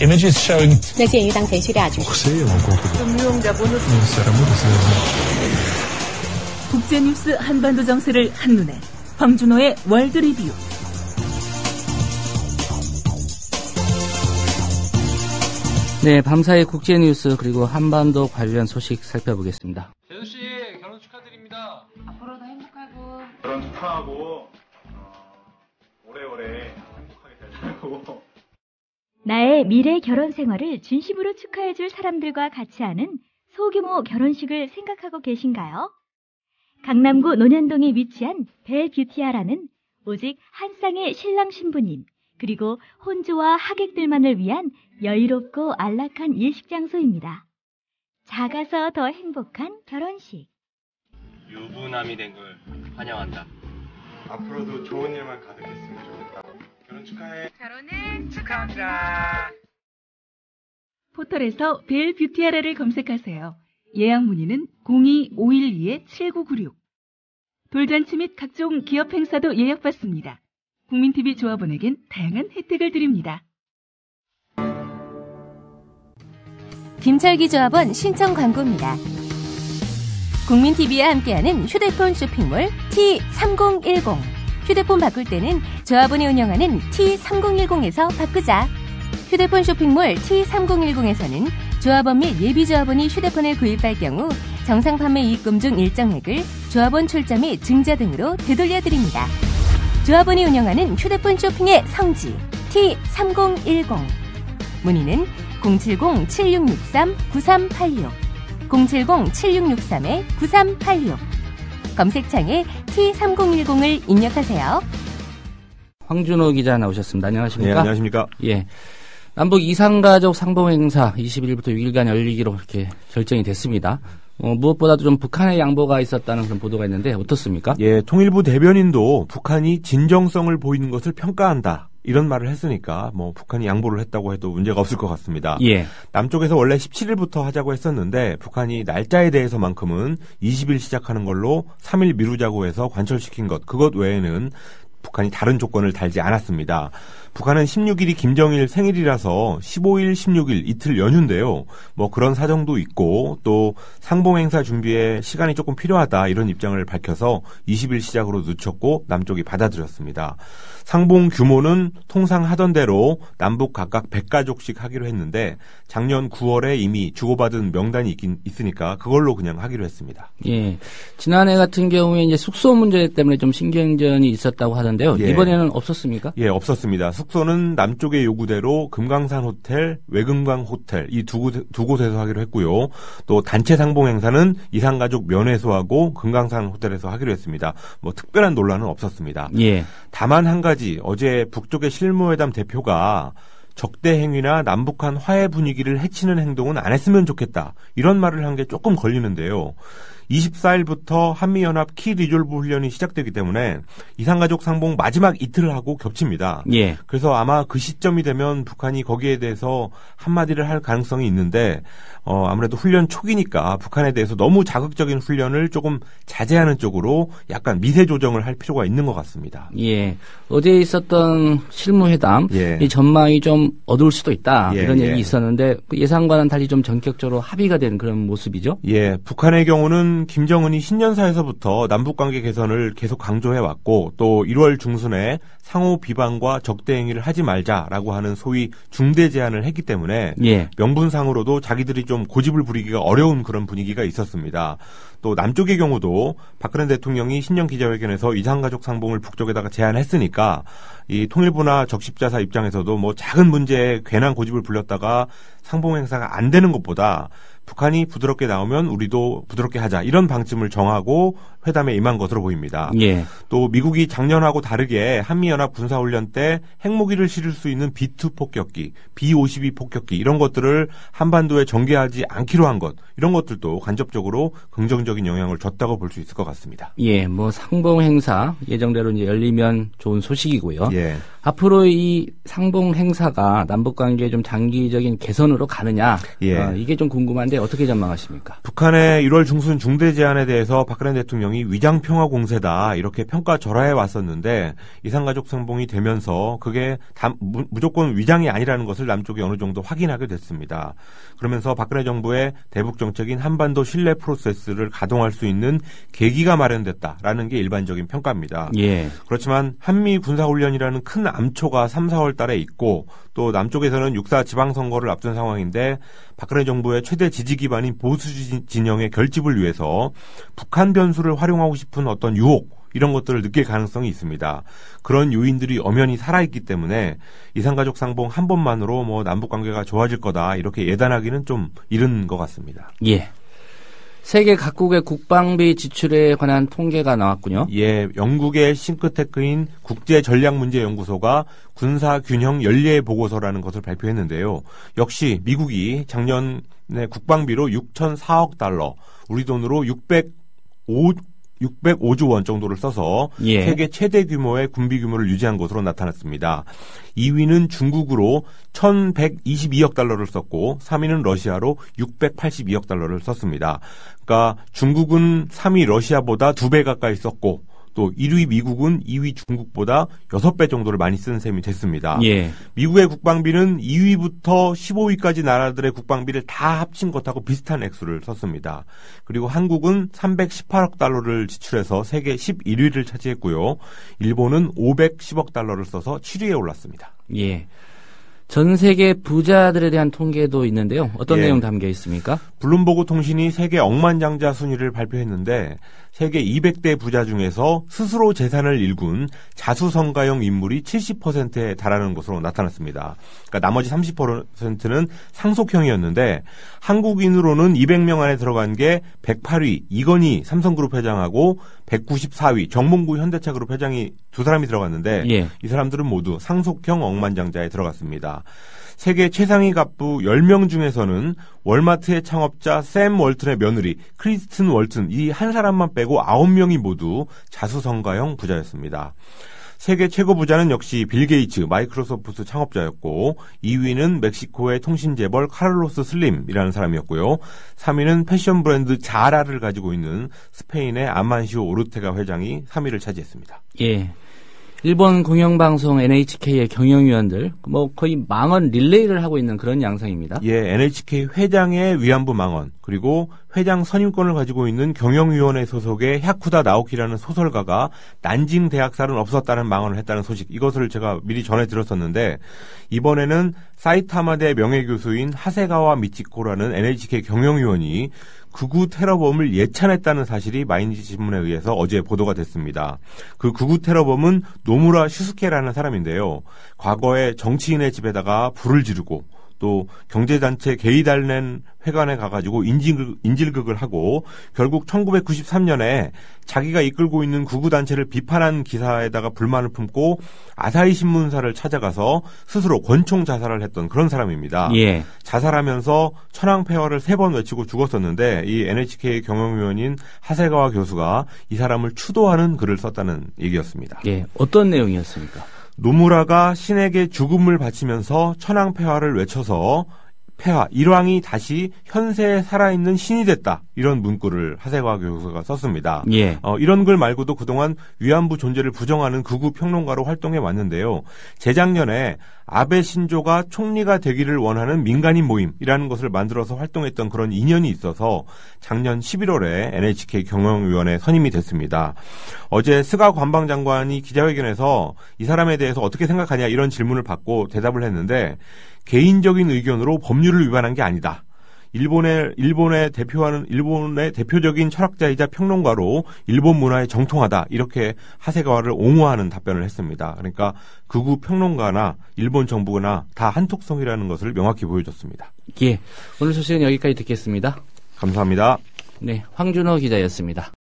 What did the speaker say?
images showing 那鉴于当前叙利亚局势 국제뉴스 한반도 정세를 한눈에 황준호의 월드 리뷰. 네, 밤사이 국제뉴스 그리고 한반도 관련 소식 살펴보겠습니다. 재수 씨 결혼 축하드립니다. 앞으로도 행복하고 결혼 축하하고 오래오래 행복하게 잘 살고 나의 미래 결혼 생활을 진심으로 축하해줄 사람들과 같이 하는 소규모 결혼식을 생각하고 계신가요? 강남구 논현동에 위치한 벨뷰티아라는 오직 한 쌍의 신랑 신부님 그리고 혼주와 하객들만을 위한 여유롭고 안락한 예식 장소입니다. 작아서 더 행복한 결혼식. 유부남이 된 걸 환영한다. 앞으로도 좋은 일만 가득했으면 좋겠다. 결혼 축하해. 결혼을 축하합니다. 포털에서 벨뷰티아라를 검색하세요. 예약 문의는 02-512-7996. 돌잔치 및 각종 기업 행사도 예약받습니다. 국민TV 조합원에겐 다양한 혜택을 드립니다. 김철기 조합원 신청 광고입니다. 국민TV와 함께하는 휴대폰 쇼핑몰 T3010. 휴대폰 바꿀 때는 조합원이 운영하는 T3010에서 바꾸자. 휴대폰 쇼핑몰 T3010에서는 조합원 및 예비조합원이 휴대폰을 구입할 경우 정상 판매 이익금 중 일정액을 조합원 출자 및 증자 등으로 되돌려드립니다. 조합원이 운영하는 휴대폰 쇼핑의 성지 T3010. 문의는 070-7663-9386 070-7663-9386 검색창에 T3010을 입력하세요. 황준호 기자 나오셨습니다. 안녕하십니까? 네, 안녕하십니까? 예. 남북 이산가족 상봉행사 21일부터 6일간 열리기로 이렇게 결정이 됐습니다. 무엇보다도 좀 북한의 양보가 있었다는 그런 보도가 있는데 어떻습니까? 예, 통일부 대변인도 북한이 진정성을 보이는 것을 평가한다. 이런 말을 했으니까 북한이 양보를 했다고 해도 문제가 없을 것 같습니다. 예. 남쪽에서 원래 17일부터 하자고 했었는데 북한이 날짜에 대해서만큼은 20일 시작하는 걸로 3일 미루자고 해서 관철시킨 것, 그것 외에는 북한이 다른 조건을 달지 않았습니다. 북한은 16일이 김정일 생일이라서 15일, 16일 이틀 연휴인데요. 그런 사정도 있고 또 상봉행사 준비에 시간이 조금 필요하다 이런 입장을 밝혀서 20일 시작으로 늦췄고 남쪽이 받아들였습니다. 상봉 규모는 통상 하던 대로 남북 각각 100가족씩 하기로 했는데 작년 9월에 이미 주고받은 명단이 있으니까 그걸로 그냥 하기로 했습니다. 예. 지난해 같은 경우에 이제 숙소 문제 때문에 좀 신경전이 있었다고 하던데요. 예. 이번에는 없었습니까? 예, 없었습니다. 숙소는 남쪽의 요구대로 금강산 호텔, 외금강 호텔 이 두 곳에서 하기로 했고요. 또 단체 상봉 행사는 이산가족 면회소하고 금강산 호텔에서 하기로 했습니다. 특별한 논란은 없었습니다. 예. 다만 한 가지 어제 북쪽의 실무회담 대표가 적대 행위나 남북한 화해 분위기를 해치는 행동은 안 했으면 좋겠다. 이런 말을 한 게 조금 걸리는데요. 24일부터 한미연합 키 리졸브 훈련이 시작되기 때문에 이산가족 상봉 마지막 이틀을 하고 겹칩니다. 예. 그래서 아마 그 시점이 되면 북한이 거기에 대해서 한마디를 할 가능성이 있는데 아무래도 훈련 초기니까 북한에 대해서 너무 자극적인 훈련을 조금 자제하는 쪽으로 약간 미세 조정을 할 필요가 있는 것 같습니다. 예. 어제 있었던 실무회담 예. 이 전망이 좀 어두울 수도 있다. 예, 이런 예. 얘기 있었는데 그 예상과는 달리 좀 전격적으로 합의가 된 그런 모습이죠. 예. 북한의 경우는 김정은이 신년사에서부터 남북관계 개선을 계속 강조해왔고 또 1월 중순에 상호 비방과 적대 행위를 하지 말자라고 하는 소위 중대 제안을 했기 때문에 예. 명분상으로도 자기들이 좀 고집을 부리기가 어려운 그런 분위기가 있었습니다. 또 남쪽의 경우도 박근혜 대통령이 신년 기자회견에서 이산가족 상봉을 북쪽에다가 제안했으니까 이 통일부나 적십자사 입장에서도 작은 문제에 괜한 고집을 불렸다가 상봉 행사가 안 되는 것보다 북한이 부드럽게 나오면 우리도 부드럽게 하자 이런 방침을 정하고 회담에 임한 것으로 보입니다. 예. 또 미국이 작년하고 다르게 한미연합 군사훈련 때 핵무기를 실을 수 있는 B2 폭격기, B-52 폭격기 이런 것들을 한반도에 전개하지 않기로 한 것 이런 것들도 간접적으로 긍정적인 영향을 줬다고 볼 수 있을 것 같습니다. 예, 상봉 행사 예정대로 이제 열리면 좋은 소식이고요. 예. 앞으로 이 상봉 행사가 남북 관계 좀 장기적인 개선으로 가느냐, 예. 이게 좀 궁금한데 어떻게 전망하십니까? 북한의 1월 중순 중대 제안에 대해서 박근혜 대통령이 대통령이 위장평화 공세다 이렇게 평가절하해 왔었는데 이산가족 상봉이 되면서 그게 무조건 위장이 아니라는 것을 남쪽이 어느 정도 확인하게 됐습니다. 그러면서 박근혜 정부의 대북 정책인 한반도 신뢰 프로세스를 가동할 수 있는 계기가 마련됐다라는 게 일반적인 평가입니다. 예. 그렇지만 한미 군사훈련이라는 큰 암초가 3, 4월 달에 있고 또 남쪽에서는 6.4 지방선거를 앞둔 상황인데 박근혜 정부의 최대 지지 기반인 보수 진영의 결집을 위해서 북한 변수를 활용하고 싶은 어떤 유혹 이런 것들을 느낄 가능성이 있습니다. 그런 요인들이 엄연히 살아있기 때문에 이산가족 상봉 한 번만으로 뭐 남북관계가 좋아질 거다 이렇게 예단하기는 좀 이른 것 같습니다. 예. 세계 각국의 국방비 지출에 관한 통계가 나왔군요. 예, 영국의 싱크테크인 국제전략문제연구소가 군사균형 연례 보고서라는 것을 발표했는데요. 역시 미국이 작년에 국방비로 6,004억 달러, 우리 돈으로 605조 원 정도를 써서 예. 세계 최대 규모의 군비 규모를 유지한 것으로 나타났습니다. 2위는 중국으로 1,122억 달러를 썼고 3위는 러시아로 682억 달러를 썼습니다. 그러니까 중국은 3위 러시아보다 2배 가까이 썼고 또 1위 미국은 2위 중국보다 6배 정도를 많이 쓴 셈이 됐습니다. 예. 미국의 국방비는 2위부터 15위까지 나라들의 국방비를 다 합친 것하고 비슷한 액수를 썼습니다. 그리고 한국은 318억 달러를 지출해서 세계 11위를 차지했고요. 일본은 510억 달러를 써서 7위에 올랐습니다. 예. 전 세계 부자들에 대한 통계도 있는데요. 어떤 예. 내용 담겨 있습니까? 블룸버그 통신이 세계 억만장자 순위를 발표했는데 세계 200대 부자 중에서 스스로 재산을 일군 자수성가형 인물이 70%에 달하는 것으로 나타났습니다. 그러니까 나머지 30%는 상속형이었는데 한국인으로는 200명 안에 들어간 게 108위 이건희 삼성그룹 회장하고 194위 정몽구 현대차그룹 회장이 두 사람이 들어갔는데 예. 이 사람들은 모두 상속형 억만장자에 들어갔습니다. 세계 최상위 갑부 10명 중에서는 월마트의 창업자 샘 월튼의 며느리 크리스틴 월튼 이 한 사람만 빼고 9명이 모두 자수성가형 부자였습니다. 세계 최고 부자는 역시 빌 게이츠 마이크로소프트 창업자였고 2위는 멕시코의 통신재벌 카를로스 슬림이라는 사람이었고요. 3위는 패션 브랜드 자라를 가지고 있는 스페인의 아만시오 오르테가 회장이 3위를 차지했습니다. 예. 일본 공영방송 NHK의 경영위원들 거의 망언 릴레이를 하고 있는 그런 양상입니다. 예, NHK 회장의 위안부 망언 그리고 회장 선임권을 가지고 있는 경영위원회 소속의 야쿠다 나오키라는 소설가가 난징 대학살은 없었다는 망언을 했다는 소식 이것을 제가 미리 전해 들었었는데 이번에는 사이타마대 명예교수인 하세가와 미치코라는 NHK 경영위원이 극우 테러범을 예찬했다는 사실이 마이니치 신문에 의해서 어제 보도가 됐습니다. 그 극우 테러범은 노무라 슈스케라는 사람인데요. 과거에 정치인의 집에다가 불을 지르고 또 경제단체 게이달렌 회관에 가가지고 인질극을 하고 결국 1993년에 자기가 이끌고 있는 극우단체를 비판한 기사에다가 불만을 품고 아사히 신문사를 찾아가서 스스로 권총 자살을 했던 그런 사람입니다. 예. 자살하면서 천황폐하를 3번 외치고 죽었었는데 이 NHK 경영위원인 하세가와 교수가 이 사람을 추도하는 글을 썼다는 얘기였습니다. 예. 어떤 내용이었습니까? 노무라가 신에게 죽음을 바치면서 천황폐하를 외쳐서 폐하, 일왕이 다시 현세에 살아있는 신이 됐다. 이런 문구를 하세가 교수가 썼습니다. 예. 이런 글 말고도 그동안 위안부 존재를 부정하는 극우 평론가로 활동해 왔는데요. 재작년에 아베 신조가 총리가 되기를 원하는 민간인 모임이라는 것을 만들어서 활동했던 그런 인연이 있어서 작년 11월에 NHK 경영위원회 선임이 됐습니다. 어제 스가 관방장관이 기자회견에서 이 사람에 대해서 어떻게 생각하냐 이런 질문을 받고 대답을 했는데 개인적인 의견으로 법률을 위반한 게 아니다. 일본의 대표적인 철학자이자 평론가로 일본 문화에 정통하다. 이렇게 하세가와를 옹호하는 답변을 했습니다. 그러니까 극우 평론가나 일본 정부나 다 한톡성이라는 것을 명확히 보여줬습니다. 예. 오늘 소식은 여기까지 듣겠습니다. 감사합니다. 네, 황준호 기자였습니다.